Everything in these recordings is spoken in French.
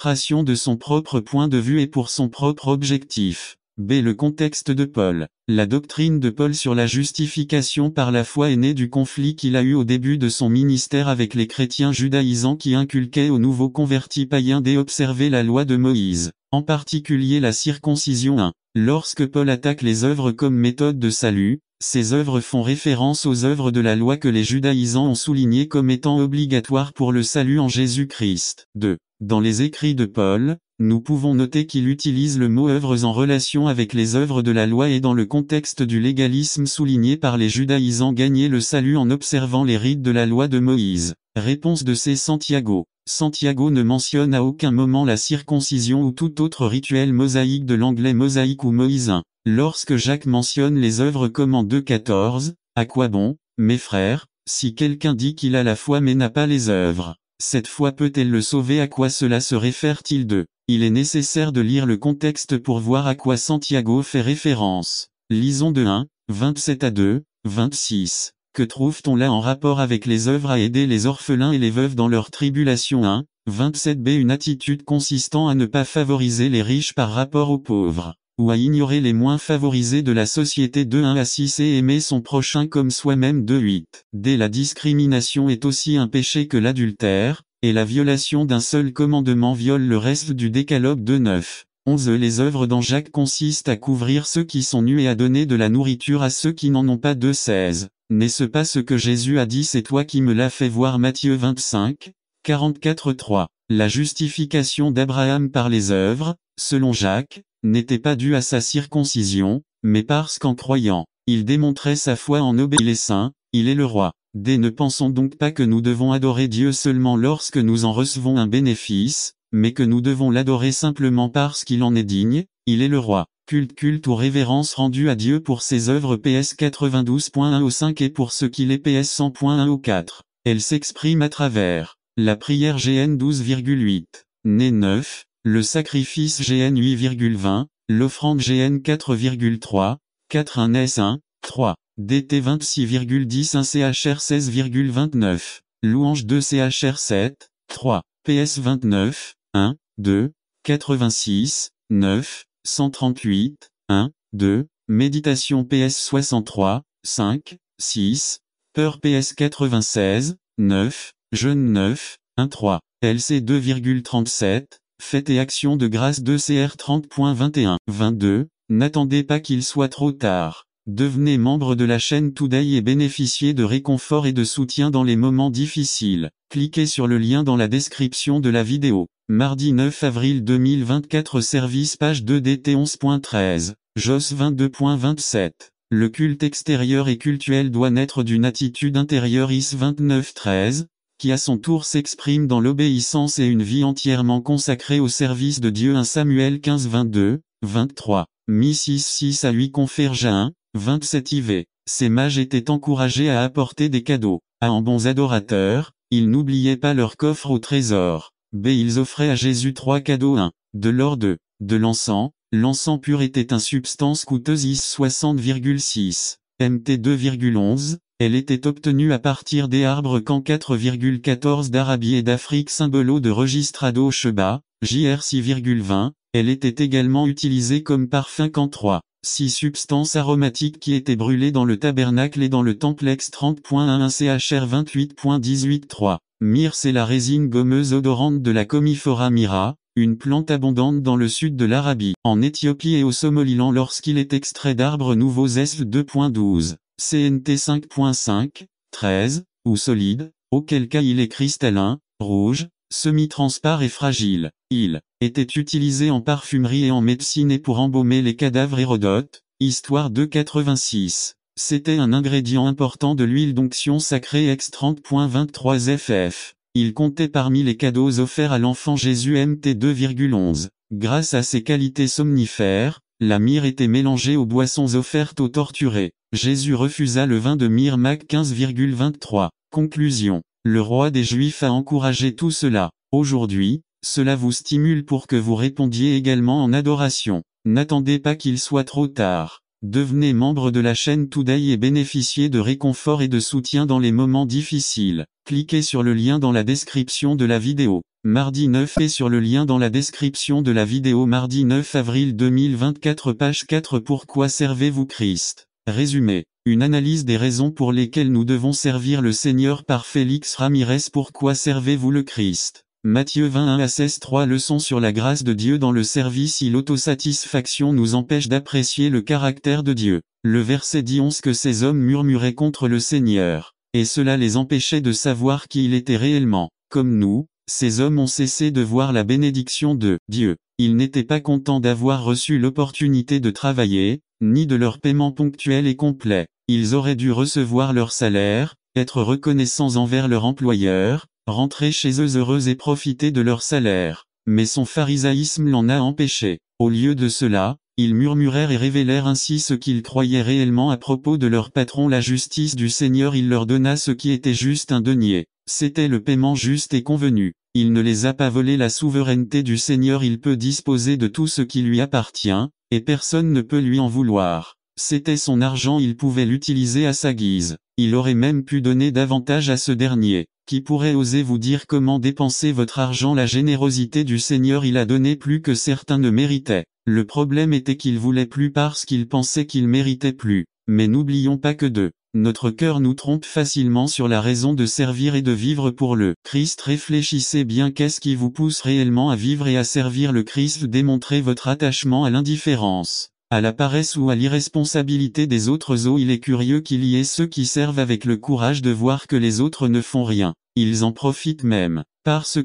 illustration de son propre point de vue et pour son propre objectif. B. Le contexte de Paul. La doctrine de Paul sur la justification par la foi est née du conflit qu'il a eu au début de son ministère avec les chrétiens judaïsants qui inculquaient aux nouveaux convertis païens d'observer la loi de Moïse, en particulier la circoncision 1. Lorsque Paul attaque les œuvres comme méthode de salut, ces œuvres font référence aux œuvres de la loi que les judaïsants ont soulignées comme étant obligatoires pour le salut en Jésus-Christ. 2. Dans les écrits de Paul, nous pouvons noter qu'il utilise le mot œuvres en relation avec les œuvres de la loi et dans le contexte du légalisme souligné par les judaïsants gagner le salut en observant les rites de la loi de Moïse. Réponse de C. Santiago. Santiago ne mentionne à aucun moment la circoncision ou tout autre rituel mosaïque de l'anglais mosaïque ou moïsain. Lorsque Jacques mentionne les œuvres comme en 2,14, à quoi bon, mes frères, si quelqu'un dit qu'il a la foi mais n'a pas les œuvres, cette foi peut-elle le sauver? À quoi cela se réfère-t-il de? Il est nécessaire de lire le contexte pour voir à quoi Santiago fait référence. Lisons de 1, 27 à 2, 26. Que trouve-t-on là en rapport avec les œuvres à aider les orphelins et les veuves dans leur tribulation 1, 27b? Une attitude consistant à ne pas favoriser les riches par rapport aux pauvres, ou à ignorer les moins favorisés de la société 2, 1 à 6 et aimer son prochain comme soi-même 2, 8. D. La discrimination est aussi un péché que l'adultère, et la violation d'un seul commandement viole le reste du décalogue 2, 9. 11. Les œuvres dans Jacques consistent à couvrir ceux qui sont nus et à donner de la nourriture à ceux qui n'en ont pas 2, 16. N'est-ce pas ce que Jésus a dit? C'est toi qui me l'as fait voir. Matthieu 25, 44, 3. La justification d'Abraham par les œuvres, selon Jacques, n'était pas due à sa circoncision, mais parce qu'en croyant, il démontrait sa foi en obéissant. Il est saint, il est le roi. D. Ne pensons donc pas que nous devons adorer Dieu seulement lorsque nous en recevons un bénéfice, mais que nous devons l'adorer simplement parce qu'il en est digne, il est le roi. Culte ou révérence rendue à Dieu pour ses œuvres. PS 92.1 au 5 et pour ce qu'il est. PS 100.1 au 4. Elle s'exprime à travers la prière GN 12,8. Né 9, le sacrifice GN 8,20, l'offrande GN 4,3, 4 1 S 1, 3. DT 26,10 1 CHR 16,29. Louange 2 CHR 7, 3. PS 29, 1, 2, 86, 9, 138, 1, 2. Méditation PS 63, 5, 6. Peur PS 96, 9. Jeûne 9, 1, 3. LC 2,37. Fête et action de grâce 2 CR 30.21. 22. N'attendez pas qu'il soit trop tard. Devenez membre de la chaîne Today et bénéficiez de réconfort et de soutien dans les moments difficiles. Cliquez sur le lien dans la description de la vidéo. Mardi 9 avril 2024. Service page 2 DT 11.13. JOS 22.27. Le culte extérieur et cultuel doit naître d'une attitude intérieure. IS 29.13. Qui à son tour s'exprime dans l'obéissance et une vie entièrement consacrée au service de Dieu. 1 Samuel 15 22, 23. Mi 6 6 à 8 Conferge 1, 27 IV. Ces mages étaient encouragés à apporter des cadeaux. A en bons adorateurs, ils n'oubliaient pas leur coffre au trésor. B. Ils offraient à Jésus 3 cadeaux. 1. De l'or 2. De l'encens. L'encens pur était une substance coûteuse. IS 60,6. MT 2,11. Elle était obtenue à partir des arbres Can 4,14 d'Arabie et d'Afrique. Symbolo de registrado Sheba, JR 6,20. Elle était également utilisée comme parfum Can 3. 6 substances aromatiques qui étaient brûlées dans le tabernacle et dans le temple. Ex 30.11 CHR 28.18 3. Myrrhe c'est la résine gommeuse odorante de la Commiphora myrrha, une plante abondante dans le sud de l'Arabie, en Éthiopie et au Somaliland lorsqu'il est extrait d'arbres nouveaux. ESL 2.12. CNT 5.5, 13, ou solide, auquel cas il est cristallin, rouge, semi-transparent et fragile. Il était utilisé en parfumerie et en médecine et pour embaumer les cadavres. Hérodote, Histoire 286. C'était un ingrédient important de l'huile d'onction sacrée. Ex 30.23 FF. Il comptait parmi les cadeaux offerts à l'enfant Jésus. MT 2,11. Grâce à ses qualités somnifères, la myrrhe était mélangée aux boissons offertes aux torturés. Jésus refusa le vin de myrrhe. Mac 15,23. Conclusion. Le roi des Juifs a encouragé tout cela. Aujourd'hui, cela vous stimule pour que vous répondiez également en adoration. N'attendez pas qu'il soit trop tard. Devenez membre de la chaîne Today et bénéficiez de réconfort et de soutien dans les moments difficiles. Cliquez sur le lien dans la description de la vidéo. Mardi 9 et sur le lien dans la description de la vidéo mardi 9 avril 2024 page 4 Pourquoi servez-vous Christ? Résumé. Une analyse des raisons pour lesquelles nous devons servir le Seigneur par Félix Ramirez. Pourquoi servez-vous le Christ? Matthieu 21 à 16 3 Leçons sur la grâce de Dieu dans le service. Si l'autosatisfaction nous empêche d'apprécier le caractère de Dieu. Le verset dit 11 que ces hommes murmuraient contre le Seigneur, et cela les empêchait de savoir qui il était réellement. Comme nous, ces hommes ont cessé de voir la bénédiction de Dieu. Ils n'étaient pas contents d'avoir reçu l'opportunité de travailler, ni de leur paiement ponctuel et complet. Ils auraient dû recevoir leur salaire, être reconnaissants envers leur employeur, rentrer chez eux heureux et profiter de leur salaire. Mais son pharisaïsme l'en a empêché. Au lieu de cela, ils murmurèrent et révélèrent ainsi ce qu'ils croyaient réellement à propos de leur patron. La justice du Seigneur. Il leur donna ce qui était juste, un denier. C'était le paiement juste et convenu. Il ne les a pas volés. La souveraineté du Seigneur. Il peut disposer de tout ce qui lui appartient, et personne ne peut lui en vouloir. C'était son argent, il pouvait l'utiliser à sa guise. Il aurait même pu donner davantage à ce dernier. Qui pourrait oser vous dire comment dépenser votre argent? La générosité du Seigneur. Il a donné plus que certains ne méritaient. Le problème était qu'il voulait plus parce qu'il pensait qu'il méritait plus. Mais n'oublions pas que notre cœur nous trompe facilement sur la raison de servir et de vivre pour le Christ. Réfléchissez bien, qu'est-ce qui vous pousse réellement à vivre et à servir le Christ? Démontrez votre attachement à l'indifférence, à la paresse ou à l'irresponsabilité des autres. Il est curieux qu'il y ait ceux qui servent avec le courage de voir que les autres ne font rien. Ils en profitent même, parce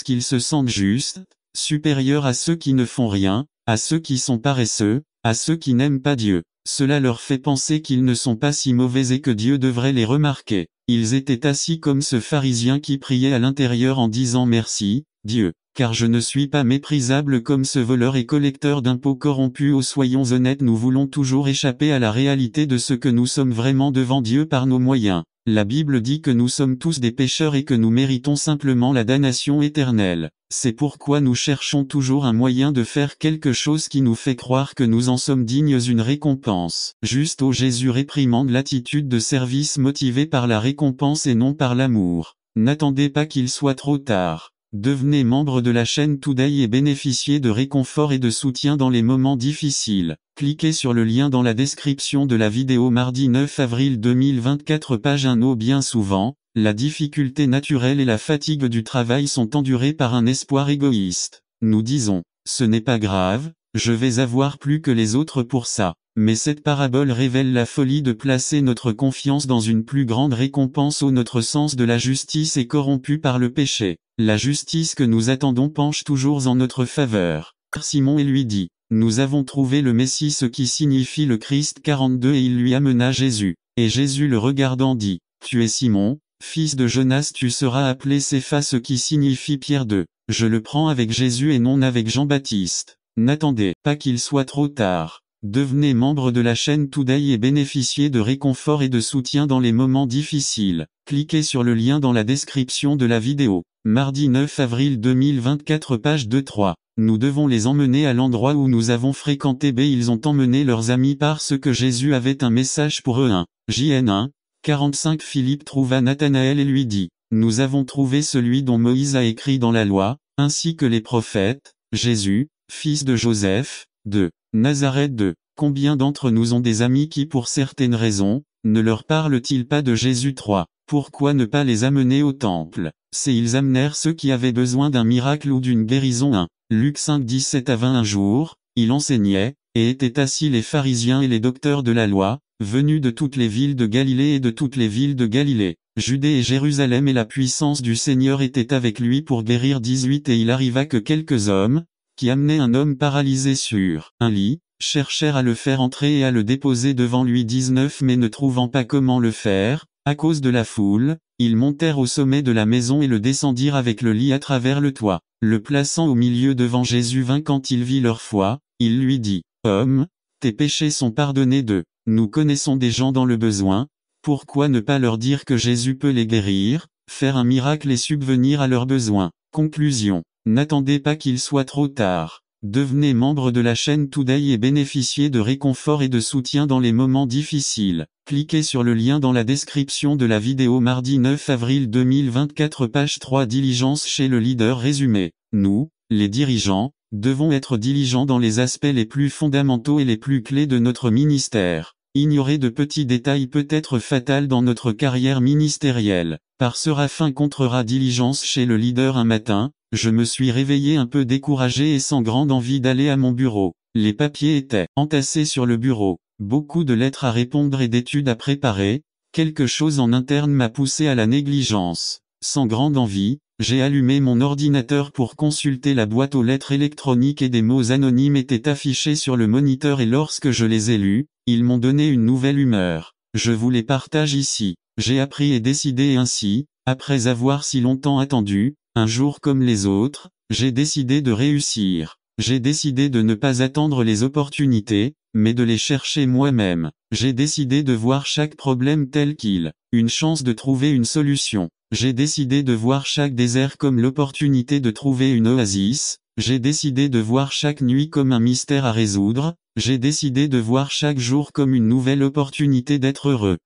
qu'ils se sentent justes, supérieurs à ceux qui ne font rien, à ceux qui sont paresseux, à ceux qui n'aiment pas Dieu. Cela leur fait penser qu'ils ne sont pas si mauvais et que Dieu devrait les remarquer. Ils étaient assis comme ce pharisien qui priait à l'intérieur en disant: merci, Dieu, car je ne suis pas méprisable comme ce voleur et collecteur d'impôts corrompu. Oh, soyons honnêtes, nous voulons toujours échapper à la réalité de ce que nous sommes vraiment devant Dieu par nos moyens. La Bible dit que nous sommes tous des pécheurs et que nous méritons simplement la damnation éternelle. C'est pourquoi nous cherchons toujours un moyen de faire quelque chose qui nous fait croire que nous en sommes dignes, une récompense. Juste. Jésus réprimande l'attitude de service motivée par la récompense et non par l'amour. N'attendez pas qu'il soit trop tard. Devenez membre de la chaîne Today et bénéficiez de réconfort et de soutien dans les moments difficiles. Cliquez sur le lien dans la description de la vidéo mardi 9 avril 2024 page 1. Bien souvent, la difficulté naturelle et la fatigue du travail sont endurées par un espoir égoïste. Nous disons: ce n'est pas grave, je vais avoir plus que les autres pour ça. Mais cette parabole révèle la folie de placer notre confiance dans une plus grande récompense. Notre sens de la justice est corrompu par le péché. La justice que nous attendons penche toujours en notre faveur. Simon et lui dit: nous avons trouvé le Messie, ce qui signifie le Christ. 42 Et il lui amena Jésus. Et Jésus le regardant dit: tu es Simon, fils de Jonas, tu seras appelé Cépha, ce qui signifie Pierre. Je le prends avec Jésus et non avec Jean-Baptiste. N'attendez pas qu'il soit trop tard. Devenez membre de la chaîne Today et bénéficiez de réconfort et de soutien dans les moments difficiles. Cliquez sur le lien dans la description de la vidéo. Mardi 9 avril 2024 page 2-3. Nous devons les emmener à l'endroit où nous avons fréquenté. Ils ont emmené leurs amis parce que Jésus avait un message pour eux. JN 1, 45 Philippe trouva Nathanaël et lui dit: nous avons trouvé celui dont Moïse a écrit dans la loi, ainsi que les prophètes, Jésus, fils de Joseph, de Nazareth. Combien d'entre nous ont des amis qui, pour certaines raisons, ne leur parlent-ils pas de Jésus? 3. Pourquoi ne pas les amener au temple? Ils amenèrent ceux qui avaient besoin d'un miracle ou d'une guérison. 1. Luc 5 17 à 20. Un jour, il enseignait, et étaient assis les pharisiens et les docteurs de la loi, venus de toutes les villes de Galilée et de toutes les villes de Galilée, Judée et Jérusalem, et la puissance du Seigneur était avec lui pour guérir. 18 Et il arriva que quelques hommes, qui amenaient un homme paralysé sur un lit, cherchèrent à le faire entrer et à le déposer devant lui. 19 Mais ne trouvant pas comment le faire, à cause de la foule, ils montèrent au sommet de la maison et le descendirent avec le lit à travers le toit, le plaçant au milieu devant Jésus. 20 Quand il vit leur foi, il lui dit: homme, tes péchés sont pardonnés. Nous connaissons des gens dans le besoin, pourquoi ne pas leur dire que Jésus peut les guérir, faire un miracle et subvenir à leurs besoins? Conclusion: n'attendez pas qu'il soit trop tard. Devenez membre de la chaîne Today et bénéficiez de réconfort et de soutien dans les moments difficiles. Cliquez sur le lien dans la description de la vidéo. Mardi 9 avril 2024, page 3. Diligence chez le leader. Résumé. Nous, les dirigeants, devons être diligents dans les aspects les plus fondamentaux et les plus clés de notre ministère. Ignorer de petits détails peut être fatal dans notre carrière ministérielle. Par Séraphin contrera diligence chez le leader. Un matin, je me suis réveillé un peu découragé et sans grande envie d'aller à mon bureau. Les papiers étaient entassés sur le bureau, beaucoup de lettres à répondre et d'études à préparer. Quelque chose en interne m'a poussé à la négligence. Sans grande envie, j'ai allumé mon ordinateur pour consulter la boîte aux lettres électroniques et des mots anonymes étaient affichés sur le moniteur et lorsque je les ai lus, ils m'ont donné une nouvelle humeur. Je vous les partage ici. J'ai appris et décidé ainsi, après avoir si longtemps attendu, un jour comme les autres, j'ai décidé de réussir. J'ai décidé de ne pas attendre les opportunités, mais de les chercher moi-même. J'ai décidé de voir chaque problème tel qu'il, une chance de trouver une solution. J'ai décidé de voir chaque désert comme l'opportunité de trouver une oasis. J'ai décidé de voir chaque nuit comme un mystère à résoudre. J'ai décidé de voir chaque jour comme une nouvelle opportunité d'être heureux.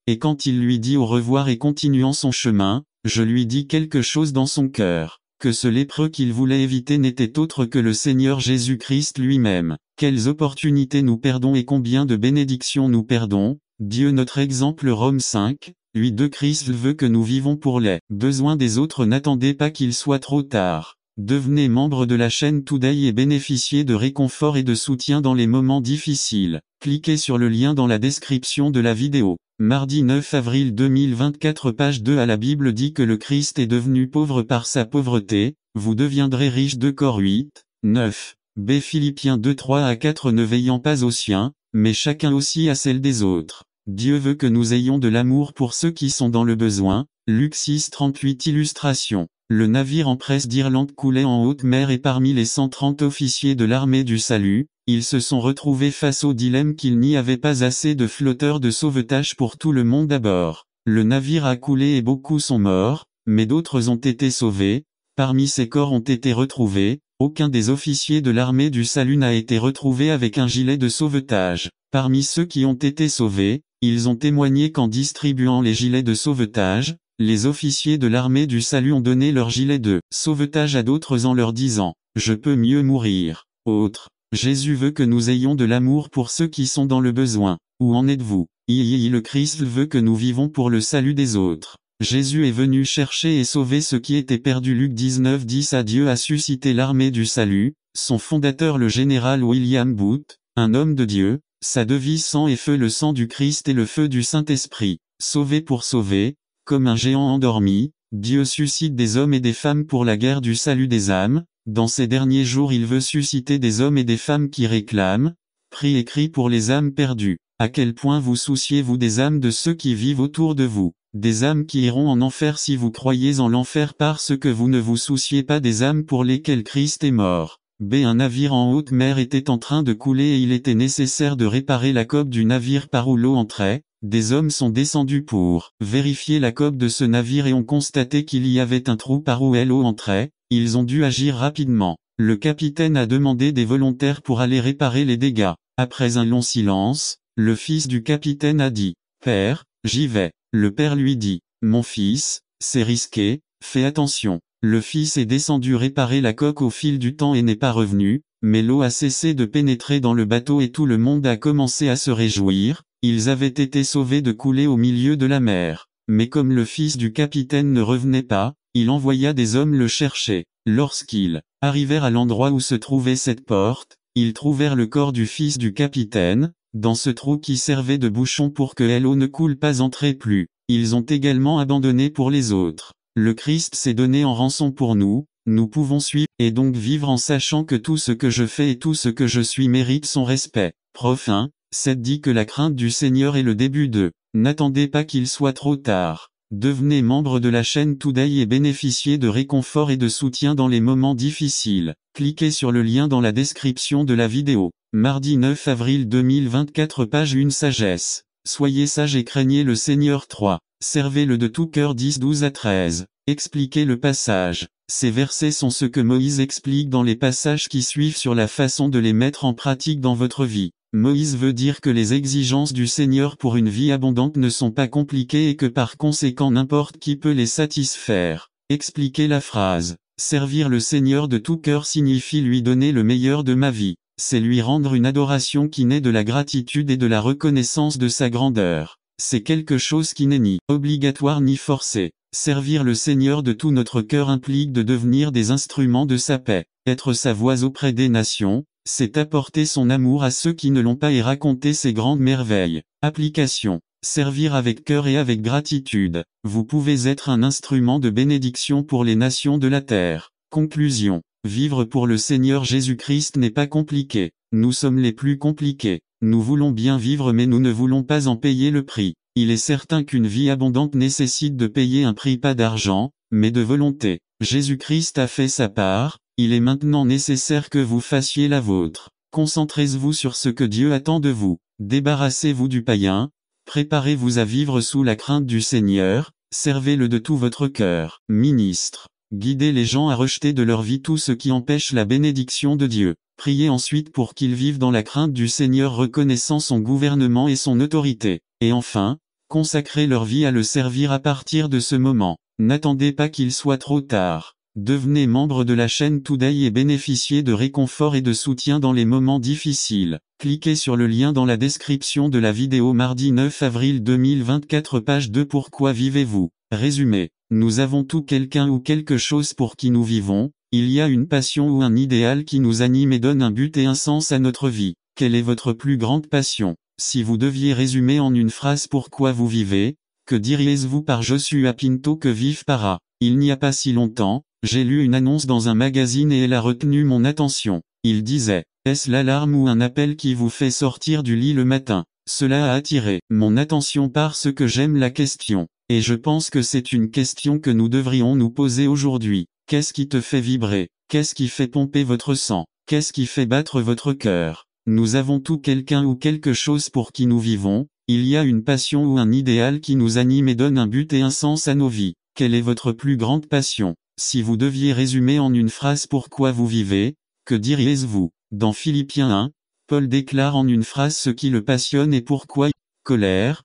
Et quand il lui dit au revoir et continuant son chemin, je lui dis quelque chose dans son cœur, que ce lépreux qu'il voulait éviter n'était autre que le Seigneur Jésus-Christ lui-même. Quelles opportunités nous perdons et combien de bénédictions nous perdons. Dieu notre exemple. Romains 5, 8. Christ veut que nous vivons pour les besoins des autres. N'attendez pas qu'il soit trop tard. Devenez membre de la chaîne Today et bénéficiez de réconfort et de soutien dans les moments difficiles. Cliquez sur le lien dans la description de la vidéo. Mardi 9 avril 2024, page 2. À la Bible dit que le Christ est devenu pauvre par sa pauvreté, vous deviendrez riche. 2 Cor 8, 9. B. Philippiens 2, 3 à 4. Ne veillant pas aux siens, mais chacun aussi à celle des autres. Dieu veut que nous ayons de l'amour pour ceux qui sont dans le besoin. Luc 6, 38. Illustration. Le navire en presse d'Irlande coulait en haute mer et parmi les 130 officiers de l'armée du salut, ils se sont retrouvés face au dilemme qu'il n'y avait pas assez de flotteurs de sauvetage pour tout le monde à bord. Le navire a coulé et beaucoup sont morts, mais d'autres ont été sauvés. Parmi ces corps ont été retrouvés, aucun des officiers de l'armée du salut n'a été retrouvé avec un gilet de sauvetage. Parmi ceux qui ont été sauvés, ils ont témoigné qu'en distribuant les gilets de sauvetage, les officiers de l'armée du salut ont donné leur gilet de sauvetage à d'autres en leur disant « Je peux mieux mourir ». Autre. Jésus veut que nous ayons de l'amour pour ceux qui sont dans le besoin. Où en êtes-vous? Le Christ veut que nous vivons pour le salut des autres. Jésus est venu chercher et sauver ce qui était perdu. Luc 19, 10. Dieu a suscité l'armée du salut, son fondateur le général William Booth, un homme de Dieu, sa devise sang et feu, le sang du Christ et le feu du Saint-Esprit. Sauver pour sauver. Comme un géant endormi, Dieu suscite des hommes et des femmes pour la guerre du salut des âmes. Dans ces derniers jours il veut susciter des hommes et des femmes qui réclament, prient et crient pour les âmes perdues. À quel point vous souciez-vous des âmes de ceux qui vivent autour de vous? Des âmes qui iront en enfer si vous croyez en l'enfer parce que vous ne vous souciez pas des âmes pour lesquelles Christ est mort. B. Un navire en haute mer était en train de couler et il était nécessaire de réparer la coque du navire par où l'eau entrait. Des hommes sont descendus pour vérifier la coque de ce navire et ont constaté qu'il y avait un trou par où l'eau entrait. Ils ont dû agir rapidement. Le capitaine a demandé des volontaires pour aller réparer les dégâts. Après un long silence, le fils du capitaine a dit « Père, j'y vais ». Le père lui dit « Mon fils, c'est risqué, fais attention ». Le fils est descendu réparer la coque au fil du temps et n'est pas revenu, mais l'eau a cessé de pénétrer dans le bateau et tout le monde a commencé à se réjouir. Ils avaient été sauvés de couler au milieu de la mer. Mais comme le fils du capitaine ne revenait pas, il envoya des hommes le chercher. Lorsqu'ils arrivèrent à l'endroit où se trouvait cette porte, ils trouvèrent le corps du fils du capitaine, dans ce trou qui servait de bouchon pour que l'eau ne coule pas entrait plus. Ils ont également abandonné pour les autres. Le Christ s'est donné en rançon pour nous, nous pouvons suivre, et donc vivre en sachant que tout ce que je fais et tout ce que je suis mérite son respect. Prof 1, 7 dit que la crainte du Seigneur est le début de. N'attendez pas qu'il soit trop tard. Devenez membre de la chaîne Today et bénéficiez de réconfort et de soutien dans les moments difficiles. Cliquez sur le lien dans la description de la vidéo. Mardi 9 avril 2024, page 1. Sagesse. Soyez sages et craignez le Seigneur. 3. Servez-le de tout cœur. 10, 12 à 13. Expliquez le passage. Ces versets sont ce que Moïse explique dans les passages qui suivent sur la façon de les mettre en pratique dans votre vie. Moïse veut dire que les exigences du Seigneur pour une vie abondante ne sont pas compliquées et que par conséquent n'importe qui peut les satisfaire. Expliquez la phrase. Servir le Seigneur de tout cœur signifie lui donner le meilleur de ma vie. C'est lui rendre une adoration qui naît de la gratitude et de la reconnaissance de sa grandeur. C'est quelque chose qui n'est ni obligatoire ni forcé. Servir le Seigneur de tout notre cœur implique de devenir des instruments de sa paix. Être sa voix auprès des nations, c'est apporter son amour à ceux qui ne l'ont pas et raconter ses grandes merveilles. Application. Servir avec cœur et avec gratitude. Vous pouvez être un instrument de bénédiction pour les nations de la terre. Conclusion. Vivre pour le Seigneur Jésus-Christ n'est pas compliqué. Nous sommes les plus compliqués. Nous voulons bien vivre mais nous ne voulons pas en payer le prix. Il est certain qu'une vie abondante nécessite de payer un prix pas d'argent, mais de volonté. Jésus-Christ a fait sa part, il est maintenant nécessaire que vous fassiez la vôtre. Concentrez-vous sur ce que Dieu attend de vous. Débarrassez-vous du païen, préparez-vous à vivre sous la crainte du Seigneur, servez-le de tout votre cœur. Ministre. Guidez les gens à rejeter de leur vie tout ce qui empêche la bénédiction de Dieu. Priez ensuite pour qu'ils vivent dans la crainte du Seigneur reconnaissant son gouvernement et son autorité. Et enfin, consacrez leur vie à le servir à partir de ce moment. N'attendez pas qu'il soit trop tard. Devenez membre de la chaîne Today et bénéficiez de réconfort et de soutien dans les moments difficiles. Cliquez sur le lien dans la description de la vidéo mardi 9 avril 2024 page 2. Pourquoi vivez-vous? Résumé. Nous avons tout quelqu'un ou quelque chose pour qui nous vivons, il y a une passion ou un idéal qui nous anime et donne un but et un sens à notre vie. Quelle est votre plus grande passion? Si vous deviez résumer en une phrase pourquoi vous vivez, que diriez-vous par Joshua Pinto que vive para? Il n'y a pas si longtemps, j'ai lu une annonce dans un magazine et elle a retenu mon attention. Il disait, est-ce l'alarme ou un appel qui vous fait sortir du lit le matin? Cela a attiré mon attention parce que j'aime la question. Et je pense que c'est une question que nous devrions nous poser aujourd'hui. Qu'est-ce qui te fait vibrer? Qu'est-ce qui fait pomper votre sang? Qu'est-ce qui fait battre votre cœur? Nous avons tout quelqu'un ou quelque chose pour qui nous vivons, il y a une passion ou un idéal qui nous anime et donne un but et un sens à nos vies. Quelle est votre plus grande passion? Si vous deviez résumer en une phrase pourquoi vous vivez, que diriez-vous? Dans Philippiens 1, Paul déclare en une phrase ce qui le passionne et pourquoi. Colère,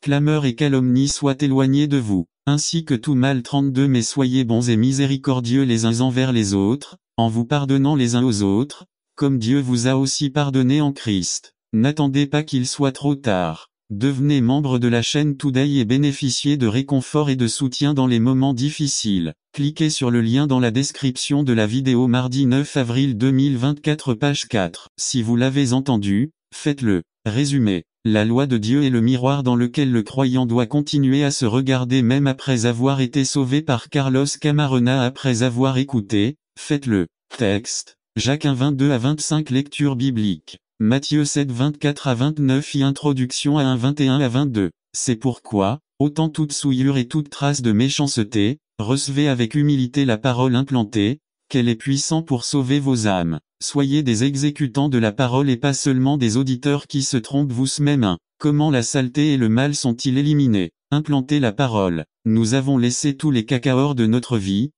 clameur et calomnie soient éloignés de vous, ainsi que tout mal. 32 Mais soyez bons et miséricordieux les uns envers les autres, en vous pardonnant les uns aux autres, comme Dieu vous a aussi pardonné en Christ. N'attendez pas qu'il soit trop tard. Devenez membre de la chaîne Today et bénéficiez de réconfort et de soutien dans les moments difficiles. Cliquez sur le lien dans la description de la vidéo mardi 9 avril 2024 page 4. Si vous l'avez entendu, faites-le. Résumé. La loi de Dieu est le miroir dans lequel le croyant doit continuer à se regarder même après avoir été sauvé par Carlos Camarena après avoir écouté. Faites-le. Texte. Jacques 1 22 à 25 Lecture biblique. Matthieu 7 24 à 29 Introduction à 1 21 à 22. C'est pourquoi, ôtant toute souillure et toute trace de méchanceté, recevez avec humilité la parole implantée, qu'elle est puissante pour sauver vos âmes. Soyez des exécutants de la parole et pas seulement des auditeurs qui se trompent vous-même. 1. Comment la saleté et le mal sont-ils éliminés? Implantez la parole. Nous avons laissé tous les cacaors de notre vie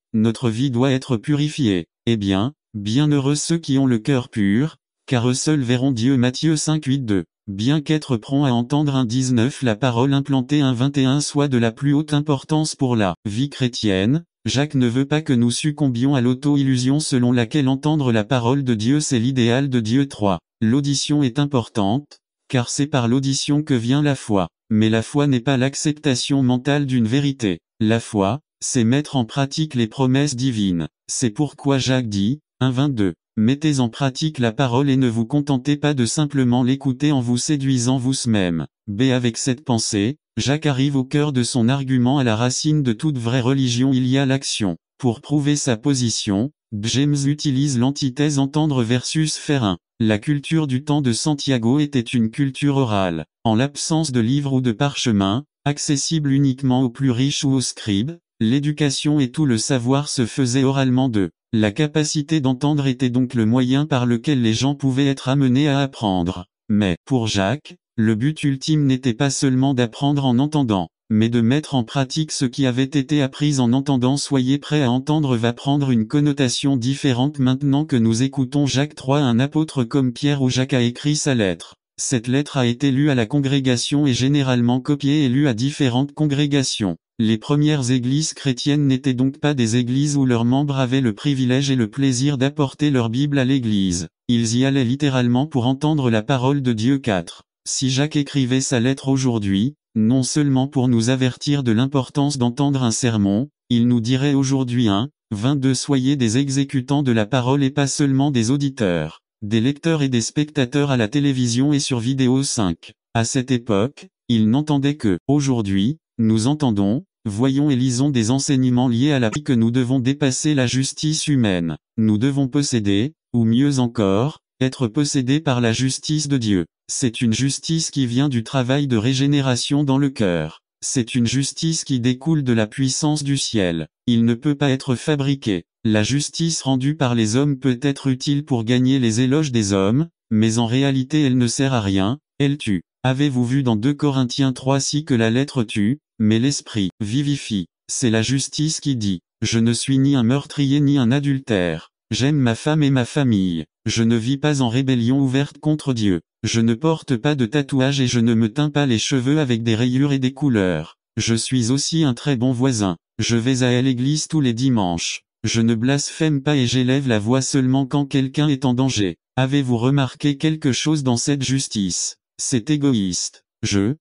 doit être purifiée. Eh bien, bienheureux ceux qui ont le cœur pur, car eux seuls verront Dieu. Matthieu 5 8 2. Bien qu'être prompt à entendre 1 19 la parole implantée 1 21 soit de la plus haute importance pour la vie chrétienne, Jacques ne veut pas que nous succombions à l'auto-illusion selon laquelle entendre la parole de Dieu c'est l'idéal de Dieu. 3. L'audition est importante, car c'est par l'audition que vient la foi. Mais la foi n'est pas l'acceptation mentale d'une vérité. La foi, c'est mettre en pratique les promesses divines. C'est pourquoi Jacques dit, 1 22. Mettez en pratique la parole et ne vous contentez pas de simplement l'écouter en vous séduisant vous-même. Avec cette pensée, Jacques arrive au cœur de son argument à la racine de toute vraie religion il y a l'action. Pour prouver sa position, James utilise l'antithèse entendre versus faire. 1. La culture du temps de Santiago était une culture orale. En l'absence de livres ou de parchemins, accessible uniquement aux plus riches ou aux scribes, l'éducation et tout le savoir se faisaient oralement d'eux. La capacité d'entendre était donc le moyen par lequel les gens pouvaient être amenés à apprendre. Mais, pour Jacques, le but ultime n'était pas seulement d'apprendre en entendant. mais de mettre en pratique ce qui avait été appris en entendant. Soyez prêts à entendre va prendre une connotation différente maintenant que nous écoutons Jacques 3. Un apôtre comme Pierre ou Jacques a écrit sa lettre. Cette lettre a été lue à la congrégation et généralement copiée et lue à différentes congrégations. Les premières églises chrétiennes n'étaient donc pas des églises où leurs membres avaient le privilège et le plaisir d'apporter leur Bible à l'église. Ils y allaient littéralement pour entendre la parole de Dieu. 4. Si Jacques écrivait sa lettre aujourd'hui, non seulement pour nous avertir de l'importance d'entendre un sermon, il nous dirait aujourd'hui 1:22 Soyez des exécutants de la parole et pas seulement des auditeurs, des lecteurs et des spectateurs à la télévision et sur vidéo. 5. À cette époque, ils n'entendaient que, aujourd'hui, nous entendons, voyons et lisons des enseignements liés à la vie que nous devons dépasser la justice humaine. Nous devons posséder, ou mieux encore, être possédés par la justice de Dieu. C'est une justice qui vient du travail de régénération dans le cœur. C'est une justice qui découle de la puissance du ciel. Il ne peut pas être fabriqué. La justice rendue par les hommes peut être utile pour gagner les éloges des hommes, mais en réalité elle ne sert à rien, elle tue. Avez-vous vu dans 2 Corinthiens 3:6 que la lettre tue, mais l'esprit vivifie? C'est la justice qui dit, je ne suis ni un meurtrier ni un adultère. J'aime ma femme et ma famille. Je ne vis pas en rébellion ouverte contre Dieu. Je ne porte pas de tatouage et je ne me teins pas les cheveux avec des rayures et des couleurs. Je suis aussi un très bon voisin. Je vais à l'église tous les dimanches. Je ne blasphème pas et j'élève la voix seulement quand quelqu'un est en danger. Avez-vous remarqué quelque chose dans cette justice? C'est égoïste. Je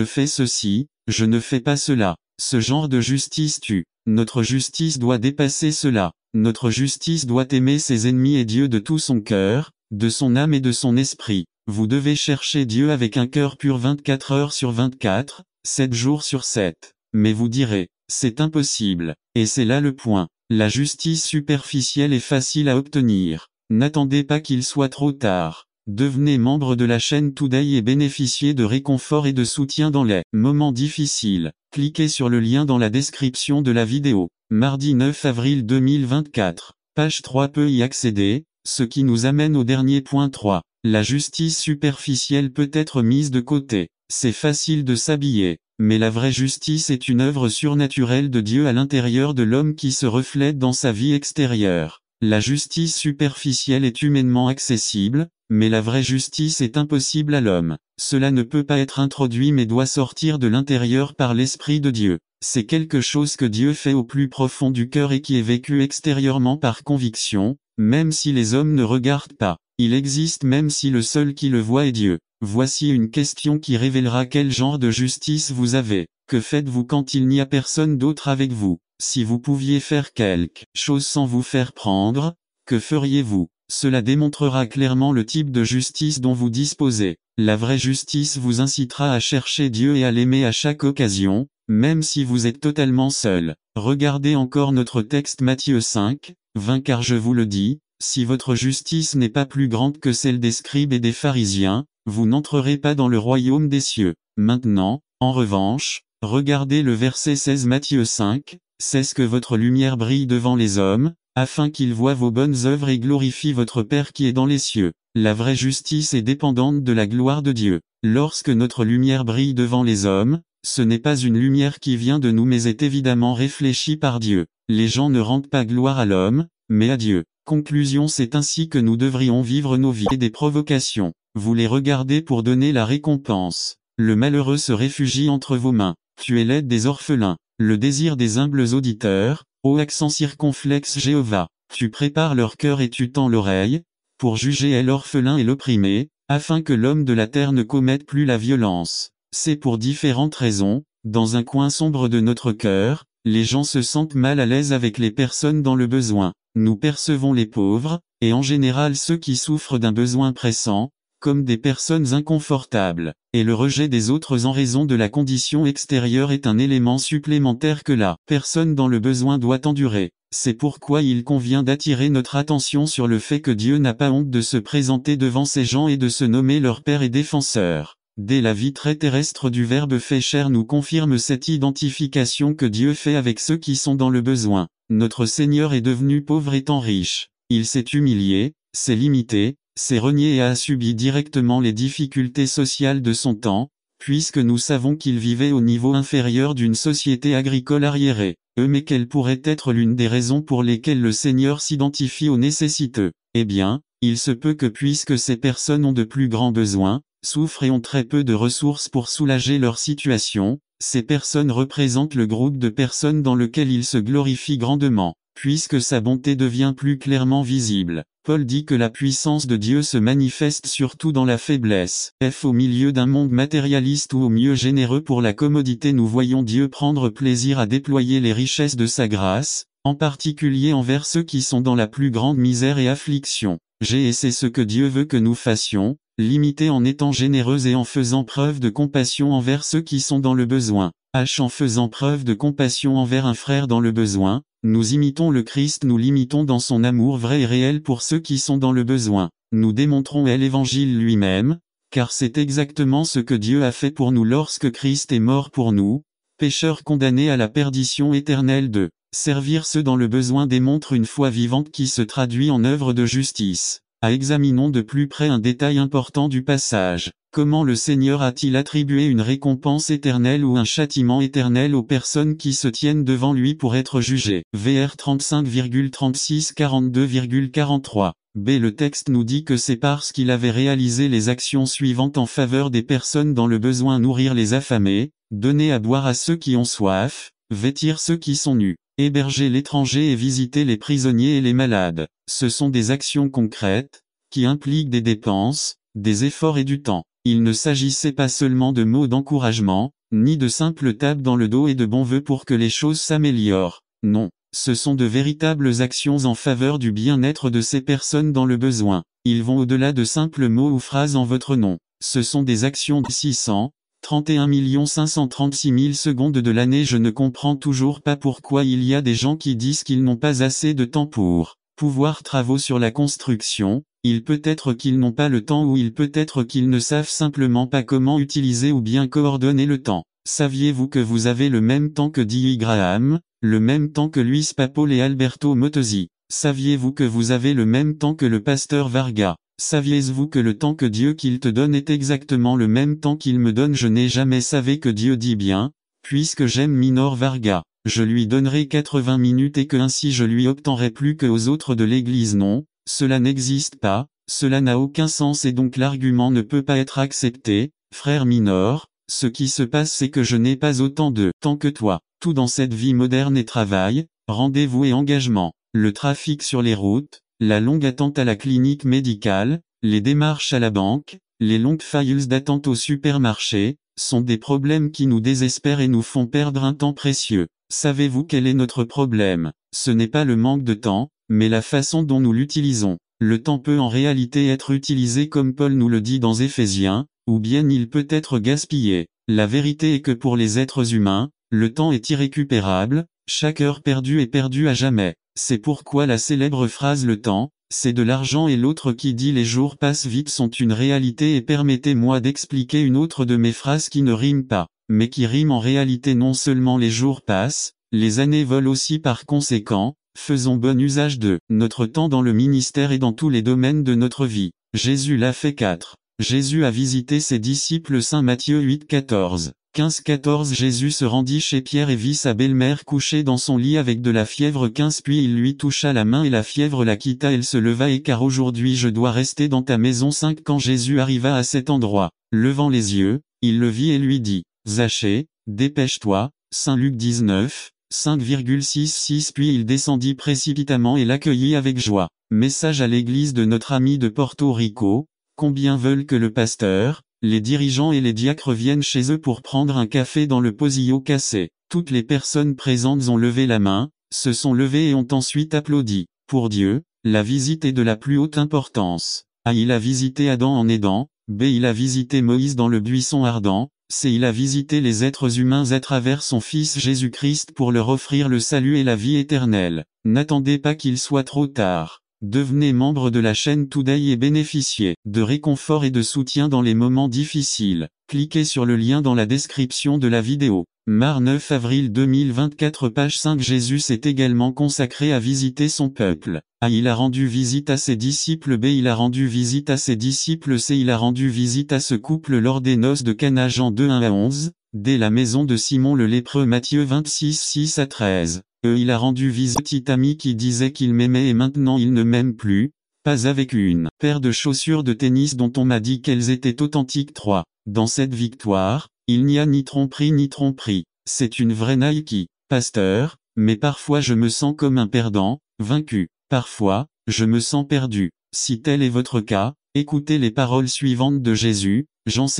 fais ceci, je ne fais pas cela. Ce genre de justice tue. Notre justice doit dépasser cela. Notre justice doit aimer ses ennemis et Dieu de tout son cœur, de son âme et de son esprit. Vous devez chercher Dieu avec un cœur pur 24 heures sur 24, 7 jours sur 7. Mais vous direz, c'est impossible. Et c'est là le point. La justice superficielle est facile à obtenir. N'attendez pas qu'il soit trop tard. Devenez membre de la chaîne Today et bénéficiez de réconfort et de soutien dans les moments difficiles. Cliquez sur le lien dans la description de la vidéo. Mardi 9 avril 2024. Page 3 peut y accéder, ce qui nous amène au dernier point 3. La justice superficielle peut être mise de côté. C'est facile de s'habiller, mais la vraie justice est une œuvre surnaturelle de Dieu à l'intérieur de l'homme qui se reflète dans sa vie extérieure. La justice superficielle est humainement accessible, mais la vraie justice est impossible à l'homme. Cela ne peut pas être introduit mais doit sortir de l'intérieur par l'Esprit de Dieu. C'est quelque chose que Dieu fait au plus profond du cœur et qui est vécu extérieurement par conviction, même si les hommes ne regardent pas. Il existe même si le seul qui le voit est Dieu. Voici une question qui révélera quel genre de justice vous avez. Que faites-vous quand il n'y a personne d'autre avec vous? Si vous pouviez faire quelque chose sans vous faire prendre, que feriez-vous? Cela démontrera clairement le type de justice dont vous disposez. La vraie justice vous incitera à chercher Dieu et à l'aimer à chaque occasion, même si vous êtes totalement seul. Regardez encore notre texte Matthieu 5:20 car je vous le dis, si votre justice n'est pas plus grande que celle des scribes et des pharisiens, vous n'entrerez pas dans le royaume des cieux. Maintenant, en revanche, regardez le verset 16 Matthieu 5:16 que votre lumière brille devant les hommes, afin qu'ils voient vos bonnes œuvres et glorifient votre Père qui est dans les cieux. La vraie justice est dépendante de la gloire de Dieu. Lorsque notre lumière brille devant les hommes, ce n'est pas une lumière qui vient de nous mais est évidemment réfléchie par Dieu. Les gens ne rendent pas gloire à l'homme, mais à Dieu. Conclusion, c'est ainsi que nous devrions vivre nos vies et des provocations. Vous les regardez pour donner la récompense. Le malheureux se réfugie entre vos mains. Tu es l'aide des orphelins. Le désir des humbles auditeurs, ô accent circonflexe Jéhovah. Tu prépares leur cœur et tu tends l'oreille, pour juger l'orphelin et l'opprimé, afin que l'homme de la terre ne commette plus la violence. C'est pour différentes raisons, dans un coin sombre de notre cœur, les gens se sentent mal à l'aise avec les personnes dans le besoin. Nous percevons les pauvres, et en général ceux qui souffrent d'un besoin pressant, comme des personnes inconfortables, et le rejet des autres en raison de la condition extérieure est un élément supplémentaire que la personne dans le besoin doit endurer. C'est pourquoi il convient d'attirer notre attention sur le fait que Dieu n'a pas honte de se présenter devant ces gens et de se nommer leur Père et défenseur. Dès la vie très terrestre du Verbe fait chair nous confirme cette identification que Dieu fait avec ceux qui sont dans le besoin. Notre Seigneur est devenu pauvre étant riche. Il s'est humilié, s'est limité, s'est renié et a subi directement les difficultés sociales de son temps, puisque nous savons qu'il vivait au niveau inférieur d'une société agricole arriérée. Mais quelle pourrait être l'une des raisons pour lesquelles le Seigneur s'identifie aux nécessiteux? Eh bien, il se peut que puisque ces personnes ont de plus grands besoins, souffrent et ont très peu de ressources pour soulager leur situation, ces personnes représentent le groupe de personnes dans lequel il se glorifie grandement, puisque sa bonté devient plus clairement visible. Paul dit que la puissance de Dieu se manifeste surtout dans la faiblesse. Au milieu d'un monde matérialiste ou au mieux généreux pour la commodité, nous voyons Dieu prendre plaisir à déployer les richesses de sa grâce, en particulier envers ceux qui sont dans la plus grande misère et affliction. Et c'est ce que Dieu veut que nous fassions, l'imiter en étant généreux et en faisant preuve de compassion envers ceux qui sont dans le besoin. En faisant preuve de compassion envers un frère dans le besoin, nous imitons le Christ, nous l'imitons dans son amour vrai et réel pour ceux qui sont dans le besoin. Nous démontrons l'Évangile lui-même, car c'est exactement ce que Dieu a fait pour nous lorsque Christ est mort pour nous, pécheurs condamnés à la perdition éternelle. De servir ceux dans le besoin démontre une foi vivante qui se traduit en œuvre de justice. Examinons de plus près un détail important du passage. Comment le Seigneur a-t-il attribué une récompense éternelle ou un châtiment éternel aux personnes qui se tiennent devant lui pour être jugées? VR 35,36 42,43. Le texte nous dit que c'est parce qu'il avait réalisé les actions suivantes en faveur des personnes dans le besoin: nourrir les affamés, donner à boire à ceux qui ont soif, vêtir ceux qui sont nus, héberger l'étranger et visiter les prisonniers et les malades. Ce sont des actions concrètes, qui impliquent des dépenses, des efforts et du temps. Il ne s'agissait pas seulement de mots d'encouragement, ni de simples tapes dans le dos et de bons vœux pour que les choses s'améliorent. Non, ce sont de véritables actions en faveur du bien-être de ces personnes dans le besoin. Ils vont au-delà de simples mots ou phrases en votre nom. Ce sont des actions de 631 536 000 secondes de l'année. Je ne comprends toujours pas pourquoi il y a des gens qui disent qu'ils n'ont pas assez de temps pour pouvoir travaux sur la construction. Il peut être qu'ils n'ont pas le temps, ou il peut être qu'ils ne savent simplement pas comment utiliser ou bien coordonner le temps. Saviez-vous que vous avez le même temps que D.I. Graham, le même temps que Luis Papol et Alberto Mottosi? Saviez-vous que vous avez le même temps que le pasteur Varga? Saviez-vous que le temps que Dieu qu'il te donne est exactement le même temps qu'il me donne? Je n'ai jamais savé que Dieu dit bien, puisque j'aime Minor Varga, je lui donnerai 80 minutes et que ainsi je lui obtiendrai plus que aux autres de l'Église. Non, cela n'existe pas, cela n'a aucun sens et donc l'argument ne peut pas être accepté. Frère Minor, ce qui se passe c'est que je n'ai pas autant de temps que toi. Tout dans cette vie moderne est travail, rendez-vous et engagement. Le trafic sur les routes, la longue attente à la clinique médicale, les démarches à la banque, les longues files d'attente au supermarché, sont des problèmes qui nous désespèrent et nous font perdre un temps précieux. Savez-vous quel est notre problème? Ce n'est pas le manque de temps, mais la façon dont nous l'utilisons. Le temps peut en réalité être utilisé comme Paul nous le dit dans Éphésiens, ou bien il peut être gaspillé. La vérité est que pour les êtres humains, le temps est irrécupérable, chaque heure perdue est perdue à jamais. C'est pourquoi la célèbre phrase "le temps, c'est de l'argent" et l'autre qui dit "les jours passent vite" sont une réalité. Et permettez-moi d'expliquer une autre de mes phrases qui ne rime pas, mais qui rime en réalité. Non seulement les jours passent, les années volent aussi. Par conséquent, faisons bon usage de notre temps dans le ministère et dans tous les domaines de notre vie. Jésus l'a fait. 4. Jésus a visité ses disciples. Saint Matthieu 8,14. 15-14. Jésus se rendit chez Pierre et vit sa belle-mère couchée dans son lit avec de la fièvre. 15. Puis il lui toucha la main et la fièvre la quitta. Elle se leva et car aujourd'hui je dois rester dans ta maison. 5. Quand Jésus arriva à cet endroit, levant les yeux, il le vit et lui dit: Zachée, dépêche-toi. Saint Luc 19, 5,66. Puis il descendit précipitamment et l'accueillit avec joie. Message à l'église de notre ami de Porto Rico: combien veulent que le pasteur, les dirigeants et les diacres viennent chez eux pour prendre un café dans le Posillo cassé. Toutes les personnes présentes ont levé la main, se sont levées et ont ensuite applaudi. Pour Dieu, la visite est de la plus haute importance. A. Il a visité Adam en Éden. B. Il a visité Moïse dans le buisson ardent. C. Il a visité les êtres humains à travers son Fils Jésus-Christ pour leur offrir le salut et la vie éternelle. N'attendez pas qu'il soit trop tard. Devenez membre de la chaîne Today et bénéficiez de réconfort et de soutien dans les moments difficiles. Cliquez sur le lien dans la description de la vidéo. Mar 9 avril 2024 page 5 Jésus s'est également consacré à visiter son peuple. A. Il a rendu visite à ses disciples. B. Il a rendu visite à ses disciples. C. Il a rendu visite à ce couple lors des noces de Cana Jean 2 1 à 11. D. La maison de Simon le lépreux Matthieu 26 6 à 13. E. Il a rendu visite à petit ami qui disait qu'il m'aimait et maintenant il ne m'aime plus. Pas avec une paire de chaussures de tennis dont on m'a dit qu'elles étaient authentiques. 3. Dans cette victoire, il n'y a ni tromperie ni tromperie. C'est une vraie Nike. Pasteur, mais parfois je me sens comme un perdant, vaincu. Parfois, je me sens perdu. Si tel est votre cas, écoutez les paroles suivantes de Jésus, Jean 7.